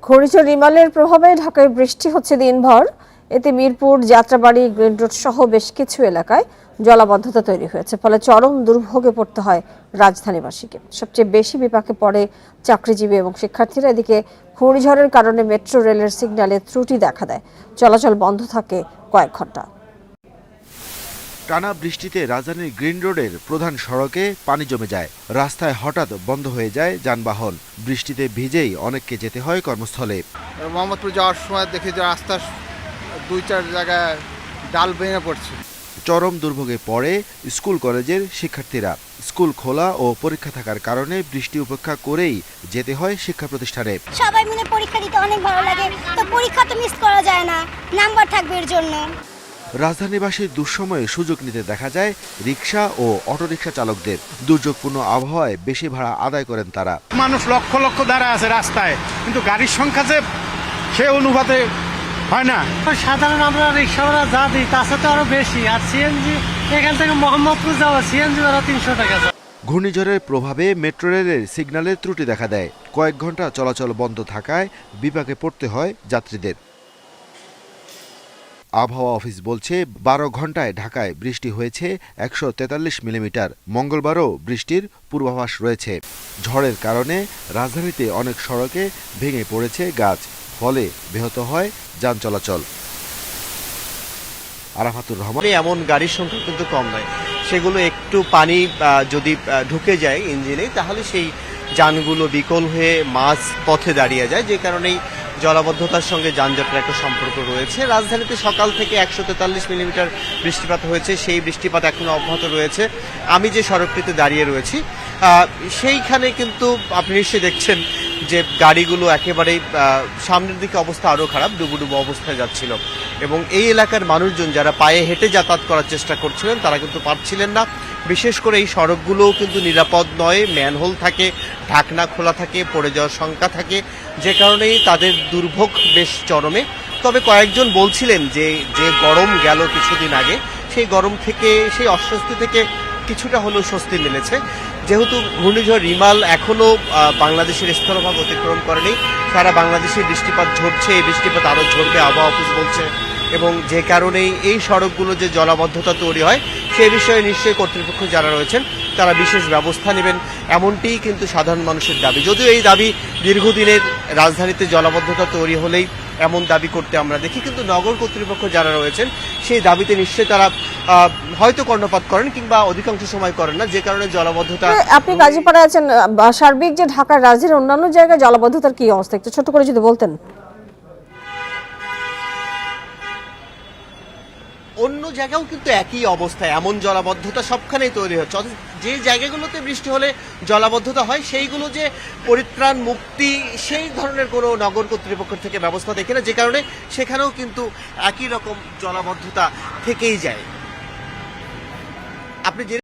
ঘূর্ণিঝড় রিমালের প্রভাবে ঢাকায় বৃষ্টি হচ্ছে দিনভর। এতে মিরপুর, যাত্রাবাড়ি, গ্রিন রোড সহ বেশ কিছু এলাকায় জলাবদ্ধতা তৈরি হয়েছে, ফলে চরম দুর্ভোগে পড়তে হয় রাজধানীবাসীকে। সবচেয়ে বেশি বিপাকে পড়ে চাকরিজীবী এবং শিক্ষার্থীরা। এদিকে ঘূর্ণিঝড়ের কারণে মেট্রো রেলের সিগন্যালে ত্রুটি দেখা দেয়, চলাচল বন্ধ থাকে কয়েক ঘন্টা। টানা বৃষ্টিতে রাজধানীর গ্রিন রোডের প্রধান সড়কে পানি জমে যায়, রাস্তায় হঠাৎ বন্ধ হয়ে যায় যানবাহন। বৃষ্টিতে ভিজেই অনেককে যেতে হয় কর্মস্থলে। মোহাম্মদপুর যাওয়ার সময় দেখি যে রাস্তার 2-4 জায়গায় ডাল ভেঙে পড়ছে। চরম দুর্ভোগে পড়ে স্কুল কলেজের শিক্ষার্থীরা। স্কুল খোলা ও পরীক্ষা থাকার কারণে বৃষ্টি উপেক্ষা করেই যেতে হয় শিক্ষা প্রতিষ্ঠানে। সবাই মিলে পরীক্ষা দিতে অনেক ভালো লাগে, তো পরীক্ষা তো মিস করা যায় না, নাম্বার থাকবে এর জন্য। রাজধানীবাসীর দুঃসময়ে সুযোগ নিতে দেখা যায় রিকশা ও অটোরিকশা চালকদের। দুর্যোগপূর্ণ আবহাওয়ায় বেশি ভাড়া আদায় করেন তারা। মানুষ লক্ষ লক্ষ দাঁড়ায় আছে রাস্তায়, কিন্তু গাড়ির সংখ্যা যে সে অনুপাতে হয় না। সাধারণ আমরা রিক্সাওয়ালা যা দিই তার সাথে আরো বেশি, আর সিএনজি এখান থেকে মোহাম্মদপুর যাওয়া সিএনজি ভাড়া 300 টাকা। ঘূর্ণিঝড়ের প্রভাবে মেট্রো রেলের সিগন্যালে ত্রুটি দেখা দেয়, কয়েক ঘন্টা চলাচল বন্ধ থাকায় বিপাকে পড়তে হয় যাত্রীদের। আবহাওয়া অফিস বলছে 12 ঘন্টায় ঢাকায় বৃষ্টি হয়েছে 143 মিলিমিটার। মঙ্গলবারও বৃষ্টির পূর্বাভাস রয়েছে। ঝড়ের কারণে রাজধানীতে অনেক সড়কে ভেঙে পড়েছে গাছ, ফলে ব্যাহত হয় যান চলাচল। আরাফাতুর রহমান। এমন গাড়ির সংখ্যা কিন্তু কম নয়, সেগুলো একটু পানি যদি ঢুকে যায় ইঞ্জিনে, তাহলে সেই যানগুলো বিকল হয়ে মাঝ পথে দাঁড়িয়ে যায়, যে কারণেই জলাবদ্ধতার সঙ্গে যানজটের একটা সম্পর্ক রয়েছে। রাজধানীতে সকাল থেকে 143 মিলিমিটার বৃষ্টিপাত হয়েছে, সেই বৃষ্টিপাত এখনো অব্যাহত রয়েছে। আমি যে সড়কটিতে দাঁড়িয়ে রয়েছি সেইখানে কিন্তু আপনি নিশ্চয়ই দেখছেন যে গাড়িগুলো একেবারেই সামনের দিকে অবস্থা আরও খারাপ, ডুবুডুবু অবস্থায় যাচ্ছিল। এবং এই এলাকার মানুষজন যারা পায়ে হেঁটে যাতায়াত করার চেষ্টা করছিলেন তারা কিন্তু পারছিলেন না। বিশেষ করে এই সড়কগুলোও কিন্তু নিরাপদ নয়, ম্যানহোল থাকে, ঢাকনা খোলা থাকে, পড়ে যাওয়ার শঙ্কা থাকে, যে কারণেই তাদের দুর্ভোগ বেশ চরমে। তবে কয়েকজন বলছিলেন যে গরম গেল কিছুদিন আগে, সেই গরম থেকে, সেই অস্বস্তি থেকে কিছুটা হলেও স্বস্তি মিলেছে। যেহেতু ঘূর্ণিঝড় রিমাল এখনো বাংলাদেশের স্থলভাগ অতিক্রম করেনি, সারা বাংলাদেশে বৃষ্টিপাত ঝরছে, এই বৃষ্টিপাত আরও ঝরবে আবহাওয়া অফিস বলছে। এবং যে কারণেই এই সড়কগুলো যে জলাবদ্ধতা তৈরি হয় সেই বিষয়ে নিশ্চয়ই কর্তৃপক্ষ যারা রয়েছেন তারা বিশেষ ব্যবস্থা নেবেন, এমনটিই কিন্তু সাধারণ মানুষের দাবি। যদিও এই দাবি দীর্ঘদিনের, রাজধানীতে জলাবদ্ধতা তৈরি হলেই এমন দাবি করতে আমরা দেখি, কিন্তু নগর কর্তৃপক্ষ যারা রয়েছেন সেই দাবিতে নিশ্চয়ই তারা হয়তো কর্ণপাত করেন কিংবা অধিকাংশ সময় করেন না, যে কারণে জলাবদ্ধতা। আপনি গাজীপাড়ায় আছেন, সার্বিক যে ঢাকার রাজধানীর অন্যান্য জায়গায় জলাবদ্ধতার কি অবস্থা একটু ছোট করে যদি বলতেন। অন্য জায়গাও কিন্তু একই অবস্থায়, এমন জলাবদ্ধতা সবখানেই তৈরি হচ্ছে। অথচ যে জায়গাগুলোতে বৃষ্টি হলে জলাবদ্ধতা হয় সেইগুলো যে পরিত্রাণ মুক্তি, সেই ধরনের কোনো নগর কর্তৃপক্ষ থেকে ব্যবস্থা দেখে না, যে কারণে সেখানেও কিন্তু একই রকম জলাবদ্ধতা থেকেই যায়। আপনি